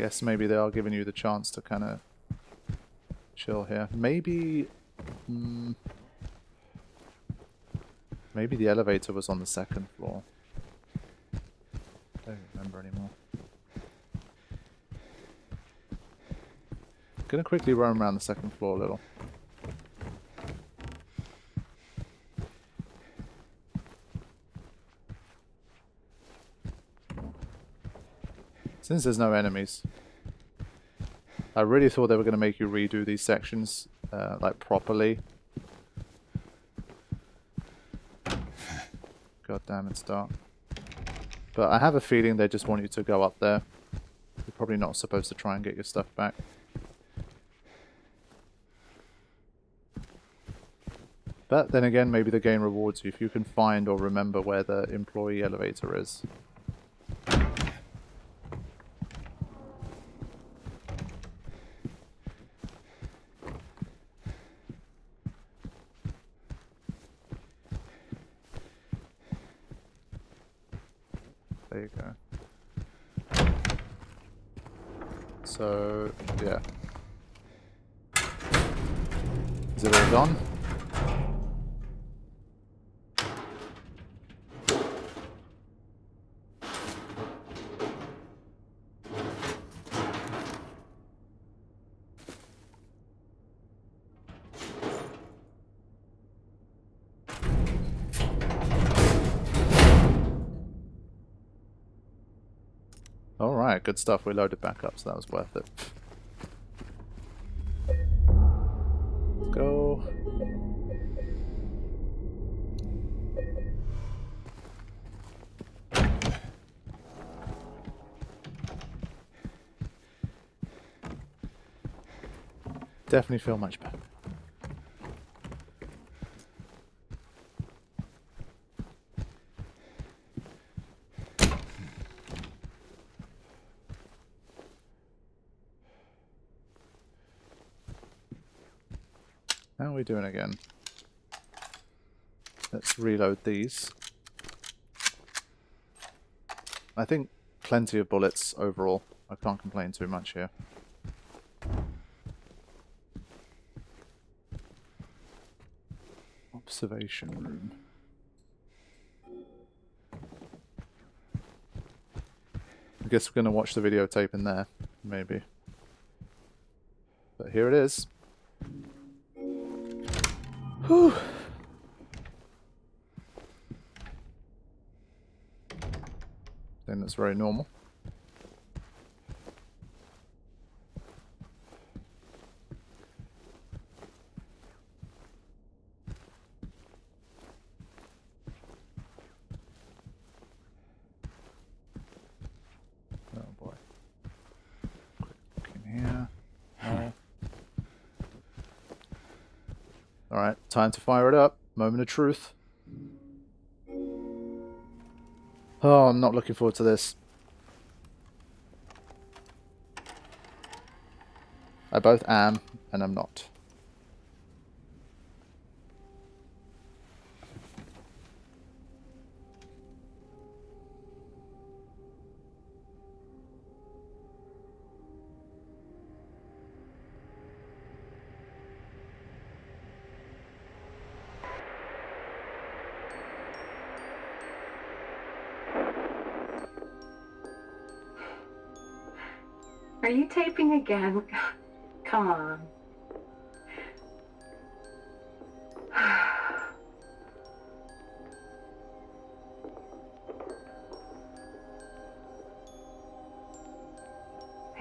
guess maybe they are giving you the chance to kind of chill here. Maybe... maybe the elevator was on the second floor. I don't remember anymore. Gonna quickly roam around the second floor a little. Since there's no enemies, I really thought they were going to make you redo these sections, like, properly. God damn, it's dark. But I have a feeling they just want you to go up there. You're probably not supposed to try and get your stuff back. But then again, maybe the game rewards you if you can find or remember where the employee elevator is. There you go. So, yeah. Is it all gone? Alright, good stuff. We loaded back up, so that was worth it. Let's go. Definitely feel much better. How are we doing again? Let's reload these. I think plenty of bullets overall. I can't complain too much here. Observation room. I guess we're going to watch the videotape in there, maybe. But here it is. Whew. I think that's very normal. Oh boy. Quick look in here. No. Alright, time to fire it up. Moment of truth. Oh, I'm not looking forward to this. I both am, and I'm not. Are you taping again? Come on. I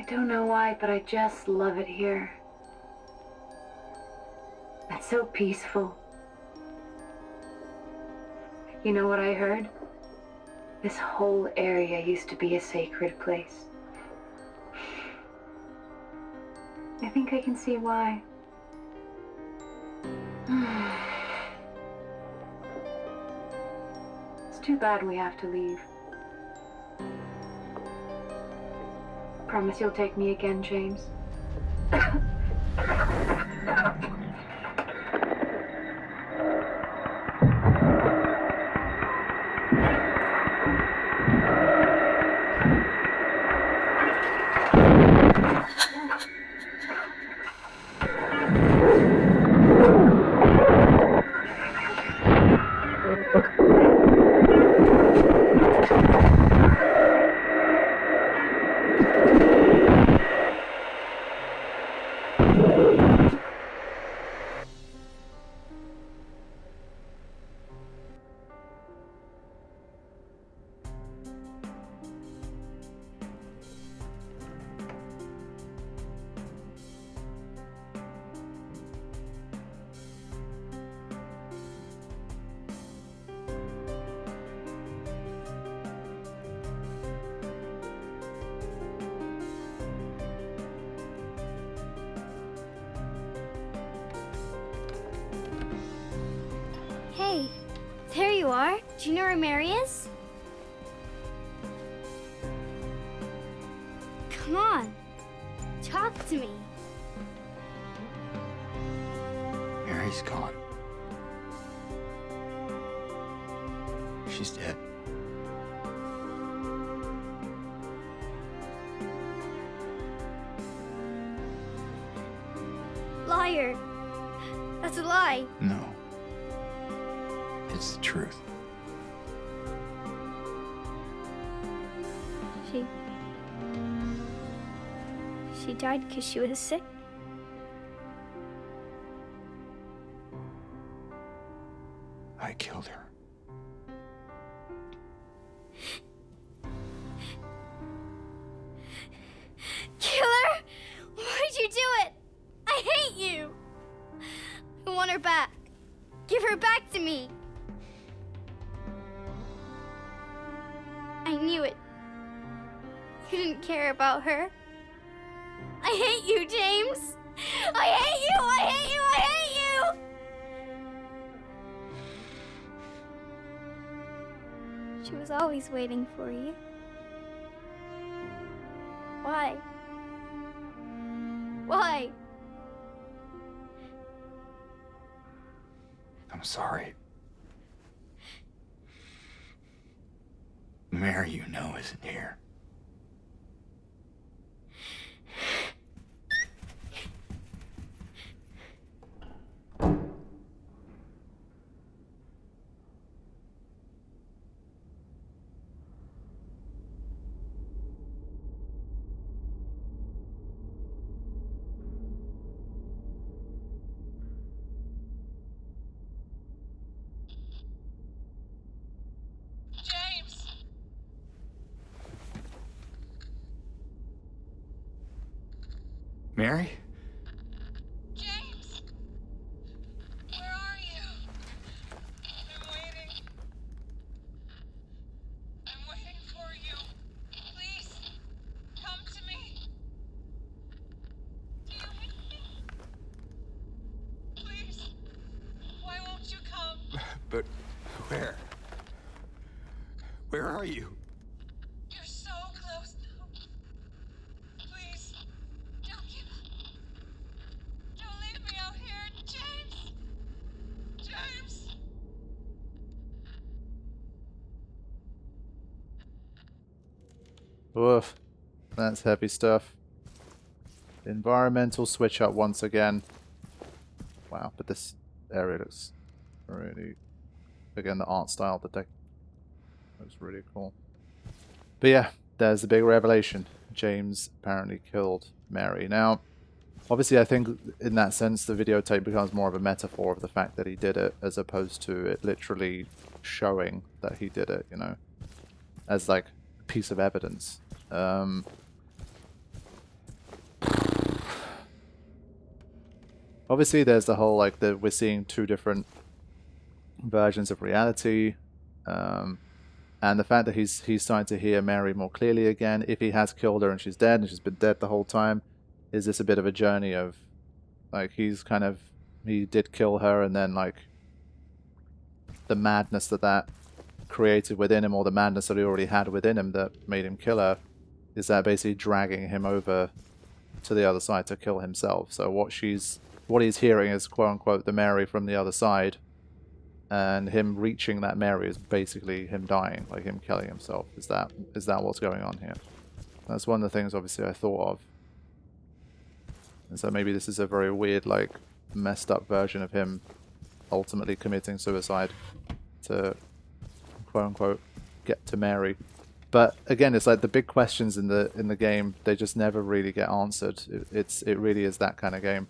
don't know why, but I just love it here. It's so peaceful. You know what I heard? This whole area used to be a sacred place. I think I can see why. It's too bad we have to leave. Promise you'll take me again, James. Do you know where Mary is? Come on. Talk to me. Mary's gone. She's dead. Liar. That's a lie. No. It's the truth. She died because she was sick? I killed her. Kill her? Why'd you do it? I hate you. I want her back. Give her back to me. I knew it. You didn't care about her. I hate you, James. I hate you. I hate you. I hate you. She was always waiting for you. Why? Why? I'm sorry. Mary, you know, isn't here. Mary? James! Where are you? I'm waiting. I'm waiting for you. Please, come to me. Do you hear me? Please, why won't you come? But where? Where are you? You're so close now. Please, don't give up. Don't leave me out here, James! James! Woof. That's heavy stuff. Environmental switch up once again. Wow, but this area looks really... Again, the art style of the deck looks really cool. But yeah, there's the big revelation. James apparently killed Mary. Now, obviously I think in that sense the videotape becomes more of a metaphor of the fact that he did it, as opposed to it literally showing that he did it, you know, as like a piece of evidence. Obviously there's the whole like we're seeing two different versions of reality, and the fact that he's starting to hear Mary more clearly again. If he has killed her and she's dead and she's been dead the whole time, is this a bit of a journey of like he did kill her, and then like the madness that created within him, or the madness that he already had within him that made him kill her, is that basically dragging him over to the other side to kill himself? So what he's hearing is quote unquote the Mary from the other side, and him reaching that Mary is basically him dying, like him killing himself. Is that what's going on here? That's one of the things obviously I thought of. And so maybe this is a very weird, like, messed up version of him ultimately committing suicide to quote unquote get to Mary. But again, it's like the big questions in the game, they just never really get answered. It really is that kind of game.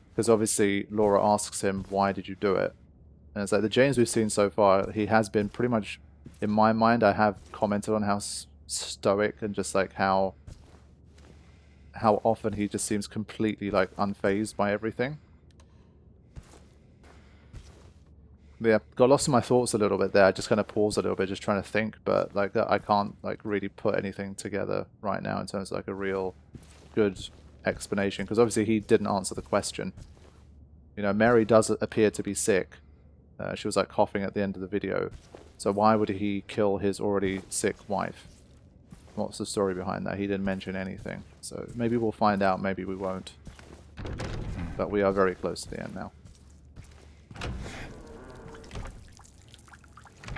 Because obviously Laura asks him, why did you do it? And it's like the James we've seen so far, he has been pretty much, in my mind, I have commented on how stoic and just like how often he just seems completely like unfazed by everything. Yeah, got lost in my thoughts a little bit there. I just kind of paused a little bit, just trying to think, but like I can't like really put anything together right now in terms of like a real good explanation, because obviously he didn't answer the question. You know, Mary does appear to be sick. She was like coughing at the end of the video, So why would he kill his already sick wife? What's the story behind that? He didn't mention anything. So maybe we'll find out, maybe we won't. But we are very close to the end now.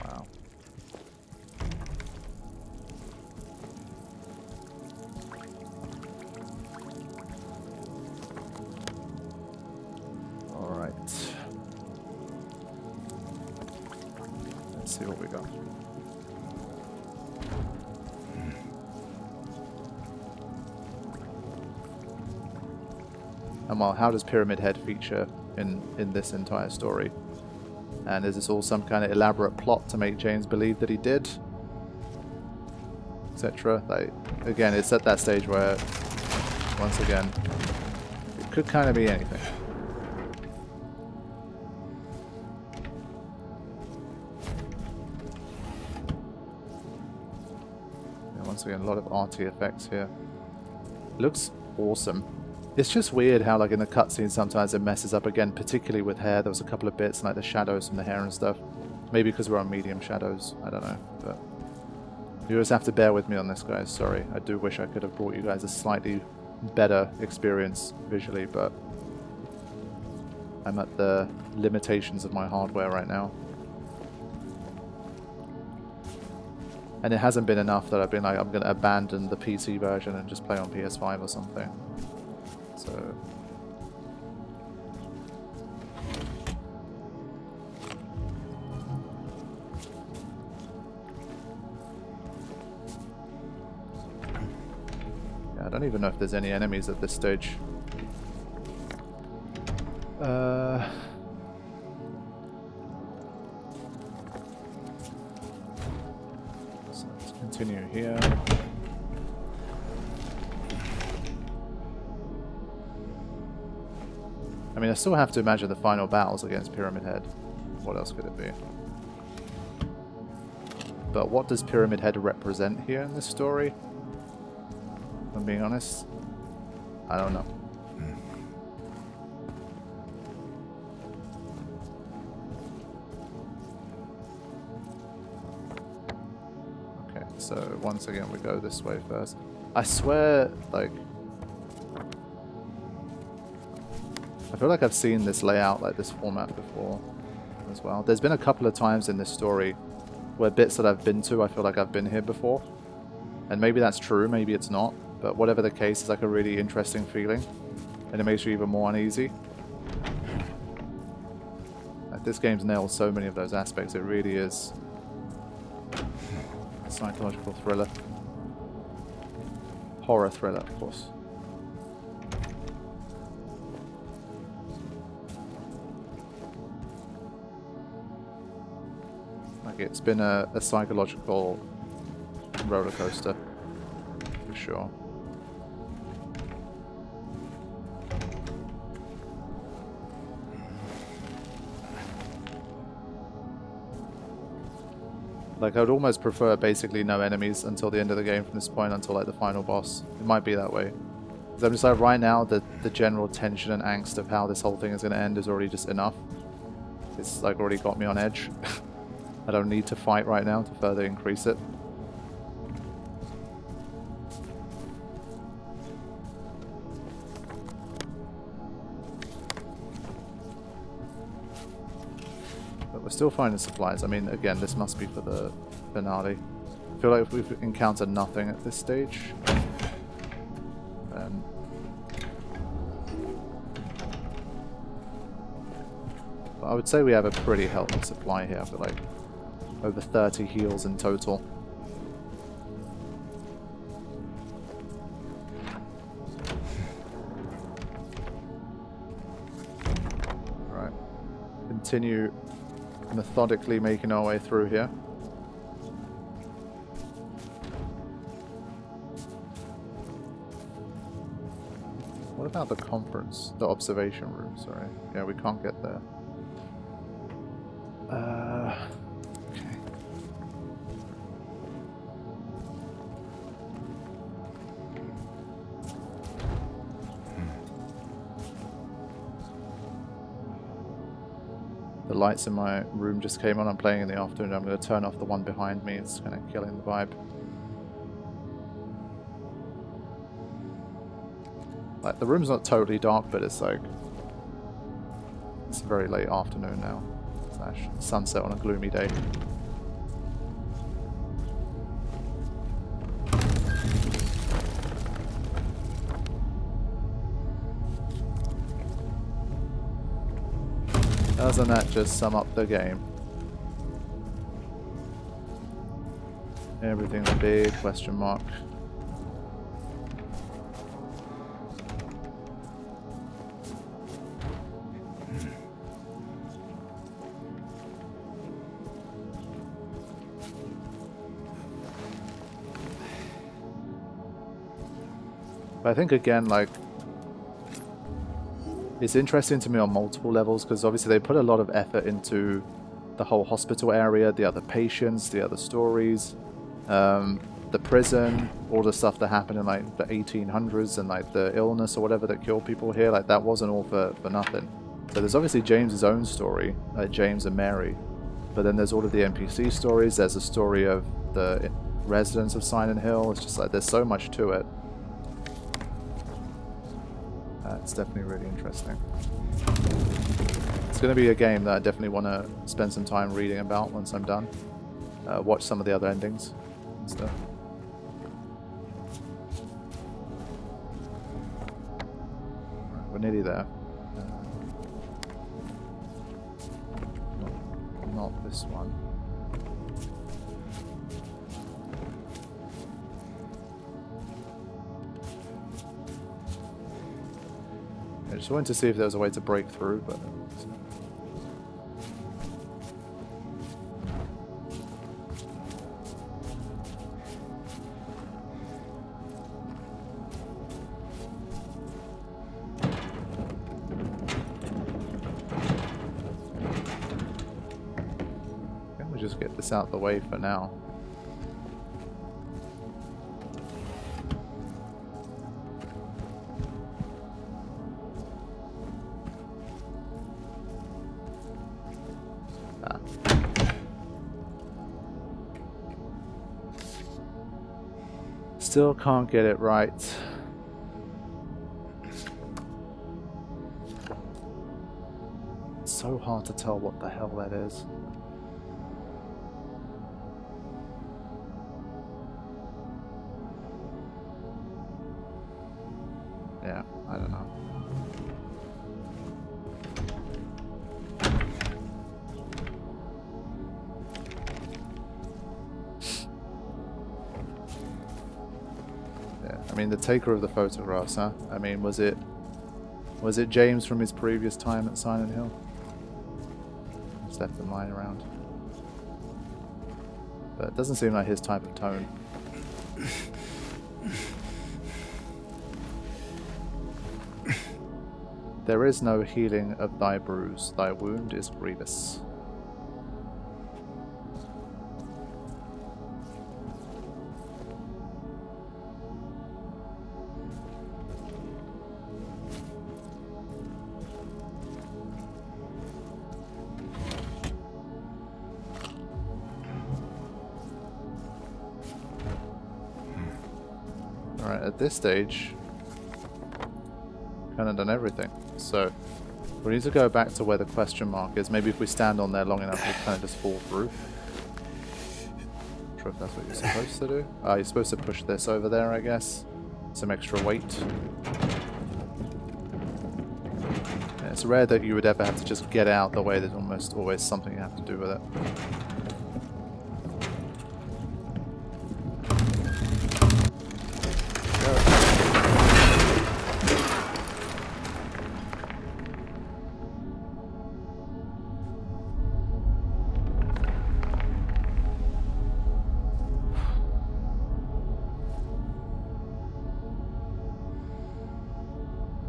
Wow. Alright. Let's see what we got. And well, how does Pyramid Head feature in this entire story? And is this all some kind of elaborate plot to make James believe that he did? Etc. Like, again, it's at that stage where, once again, it could kind of be anything. And once again, a lot of arty effects here. Looks awesome. It's just weird how, like, in the cutscene sometimes it messes up again, particularly with hair. There was a couple of bits, like the shadows from the hair and stuff. Maybe because we're on medium shadows, I don't know. But you just have to bear with me on this, guys. Sorry. I do wish I could have brought you guys a slightly better experience visually, but I'm at the limitations of my hardware right now. And it hasn't been enough that I've been like, I'm going to abandon the PC version and just play on PS5 or something. So yeah, I don't even know if there's any enemies at this stage. So let's continue here. I mean, I still have to imagine the final battles against Pyramid Head. What else could it be? But what does Pyramid Head represent here in this story? If I'm being honest, I don't know. Okay, so once again we go this way first. I swear, like, I feel like I've seen this layout, like this format before as well. There's been a couple of times in this story where bits that I've been to, I feel like I've been here before. And maybe that's true, maybe it's not. But whatever the case, it's like a really interesting feeling. And it makes you even more uneasy. Like, this game's nailed so many of those aspects. It really is a psychological thriller. Horror thriller, of course. It's been a psychological roller coaster, for sure. Like, I would almost prefer basically no enemies until the end of the game from this point, until like the final boss. It might be that way. Because I'm just like, right now, the general tension and angst of how this whole thing is going to end is already just enough. It's like already got me on edge. I don't need to fight right now to further increase it. But we're still finding supplies. I mean, again, this must be for the finale. I feel like if we've encountered nothing at this stage, then I would say we have a pretty healthy supply here. I feel like over 30 heals in total. Alright. Continue methodically making our way through here. What about the conference? The observation room, sorry. Yeah, we can't get there. Okay. The lights in my room just came on. I'm playing in the afternoon. I'm going to turn off the one behind me. It's kind of killing the vibe. Like, the room's not totally dark, but it's like... It's very late afternoon now. / sunset on a gloomy day. Doesn't that just sum up the game? Everything's big question mark. But I think again, like, it's interesting to me on multiple levels because obviously they put a lot of effort into the whole hospital area, the other patients, the other stories, the prison, all the stuff that happened in like the 1800s and like the illness or whatever that killed people here. Like, that wasn't all for nothing. So there's obviously James's own story, James and Mary, but then there's all of the NPC stories. There's a story of the residents of Silent Hill. It's just like there's so much to it. It's definitely really interesting. It's going to be a game that I definitely want to spend some time reading about once I'm done. Watch some of the other endings and stuff. Right, we're nearly there. Not this one. I just wanted to see if there was a way to break through, but... I think we'll just get this out of the way for now. Still can't get it right. It's so hard to tell what the hell that is. Yeah, I don't know. I mean, the taker of the photographs, huh? I mean, was it James from his previous time at Silent Hill? Just left them lying around. But it doesn't seem like his type of tone. There is no healing of thy bruise. Thy wound is grievous. Alright, at this stage, kind of done everything. So, we need to go back to where the question mark is. Maybe if we stand on there long enough, we kind of just fall through. Not sure if that's what you're supposed to do. You're supposed to push this over there, I guess. Some extra weight. And it's rare that you would ever have to just get out the way. There's almost always something you have to do with it.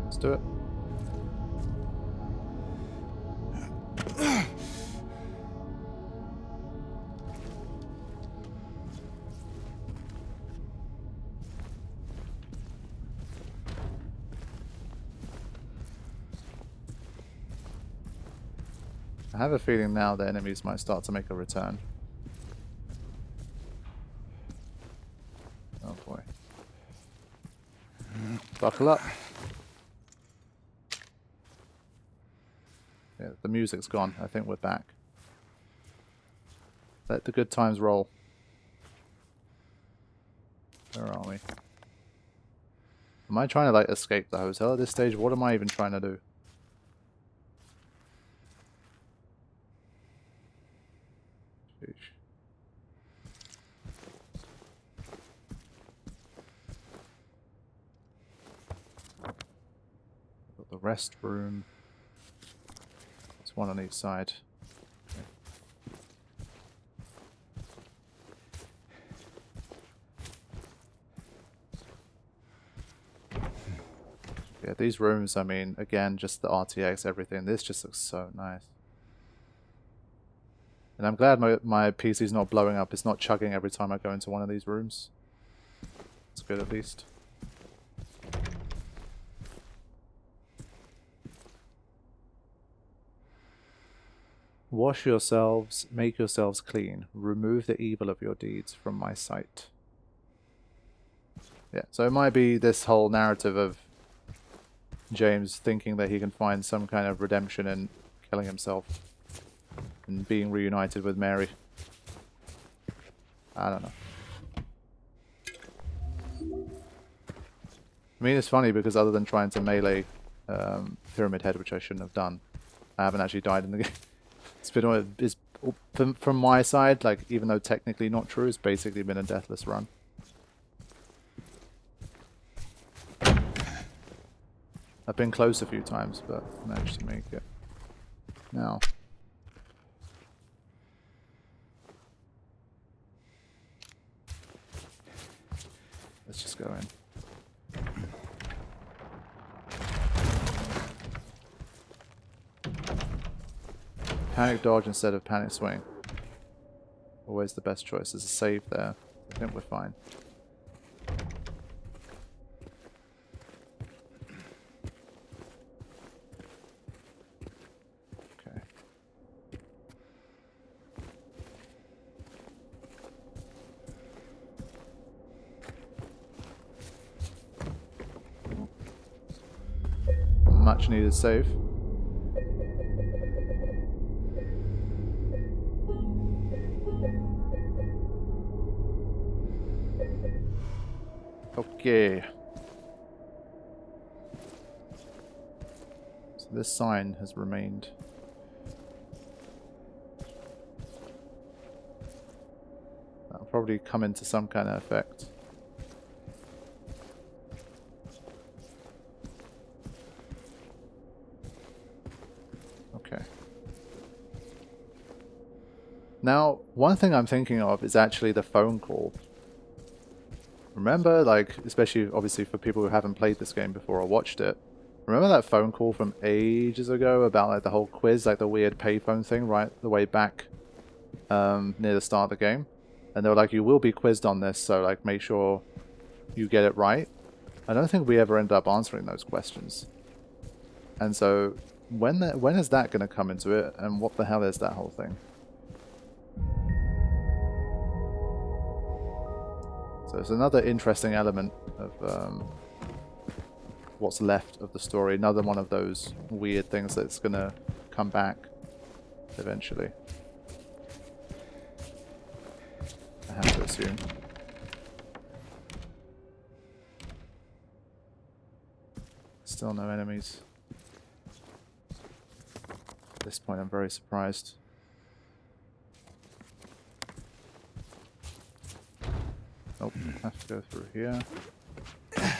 Let's do it. I have a feeling now the enemies might start to make a return. Oh boy. Buckle up. Yeah, the music's gone. I think we're back. Let the good times roll. Where are we? Am I trying to like escape the hotel at this stage? What am I even trying to do? Sheesh. Got the rest room. There's one on each side. Yeah, these rooms, I mean, again, just the RTX, everything. This just looks so nice. And I'm glad my PC's not blowing up. It's not chugging every time I go into one of these rooms. It's good at least. Wash yourselves, make yourselves clean. Remove the evil of your deeds from my sight. Yeah, so it might be this whole narrative of James thinking that he can find some kind of redemption in killing himself and being reunited with Mary. I don't know. I mean, it's funny because other than trying to melee Pyramid Head, which I shouldn't have done, I haven't actually died in the game. It's been from my side, like, even though technically not true, it's basically been a deathless run. I've been close a few times, but managed to make it. Now. Let's just go in. Panic dodge instead of panic swing. Always the best choice. There's a save there. I think we're fine. Okay. Much needed save. Okay. So this sign has remained. That'll probably come into some kind of effect. Okay. Now, one thing I'm thinking of is actually the phone call. Remember, like, especially obviously for people who haven't played this game before or watched it, remember that phone call from ages ago about like the whole quiz, like the weird payphone thing, right? The way back near the start of the game. And they were like, you will be quizzed on this, so like make sure you get it right. I don't think we ever ended up answering those questions. And so when is that going to come into it, and what the hell is that whole thing? So it's another interesting element of what's left of the story. Another one of those weird things that's going to come back eventually. I have to assume. Still no enemies. At this point I'm very surprised. Nope, have to go through here. I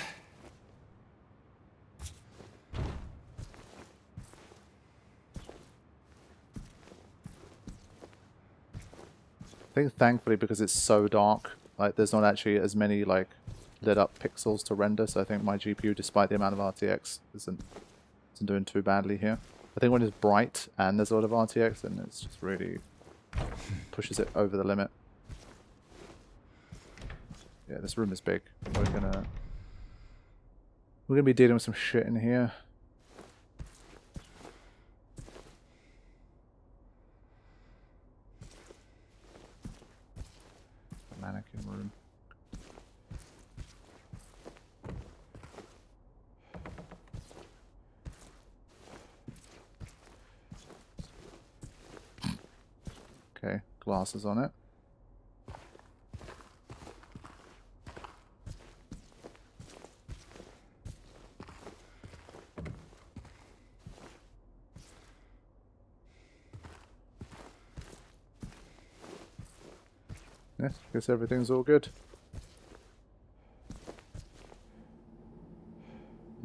think thankfully because it's so dark, like there's not actually as many like lit up pixels to render, so I think my GPU, despite the amount of RTX, isn't doing too badly here. I think when it's bright and there's a lot of RTX, then it's just really pushes it over the limit. Yeah, this room is big. We're gonna be dealing with some shit in here. glasses on it. Yeah, guess everything's all good.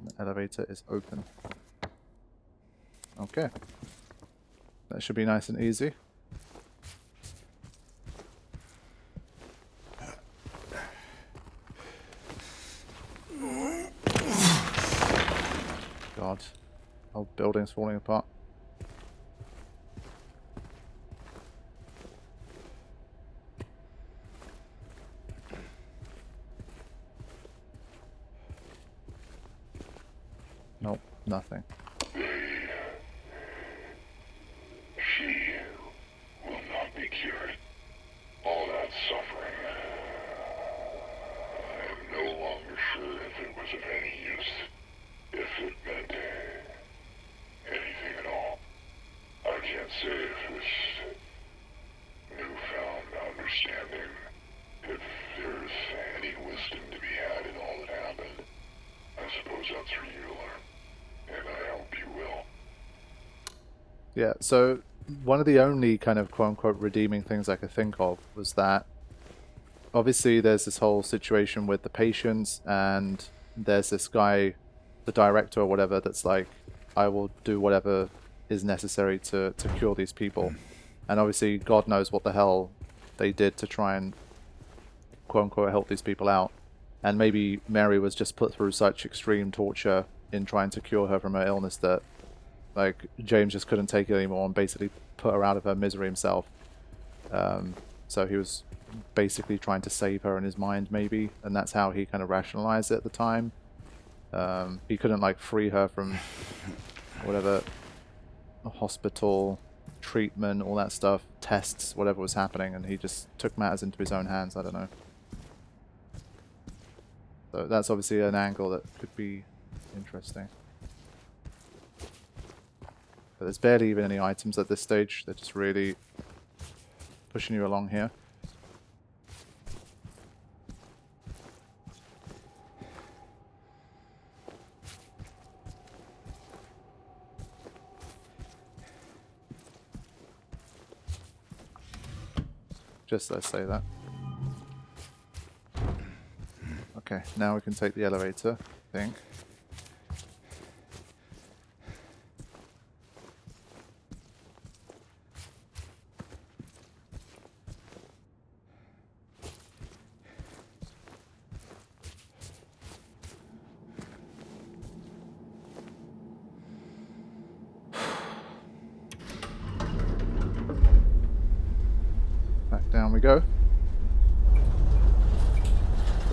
The elevator is open. Okay. That should be nice and easy. God. Whole building's falling apart. Nope, nothing. She will not be cured. All that suffering. I am no longer sure if it was of any use. If it meant anything at all. I can't say if this newfound understanding, if there's any wisdom to be had in all that happened. I suppose that's for you to learn. And I hope you will. Yeah, so one of the only kind of quote-unquote redeeming things I could think of was that obviously there's this whole situation with the patients, and there's this guy, the director or whatever, that's like, I will do whatever is necessary to cure these people. And obviously God knows what the hell they did to try and quote-unquote help these people out. And maybe Mary was just put through such extreme torture in trying to cure her from her illness that like James just couldn't take it anymore and basically put her out of her misery himself. So he was basically trying to save her in his mind, maybe, and that's how he kind of rationalized it at the time. He couldn't like free her from whatever hospital treatment, all that stuff, tests, whatever was happening, and he just took matters into his own hands. I don't know. So that's obviously an angle that could be interesting. But there's barely even any items at this stage. They're just really pushing you along here. Just let's say that. Okay, now we can take the elevator, I think. Back down we go.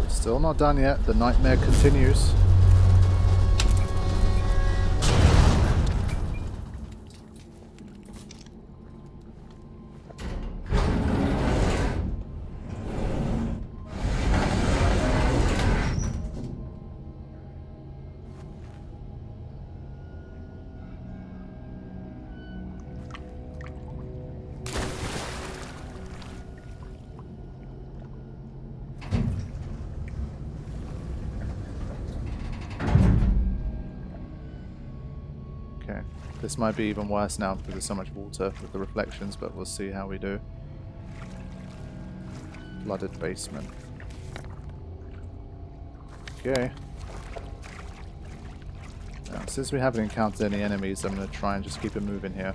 Still not done yet. The nightmare continues. Okay, this might be even worse now because there's so much water with the reflections, but we'll see how we do. Flooded basement. Okay. Now, since we haven't encountered any enemies, I'm going to try and just keep it moving here.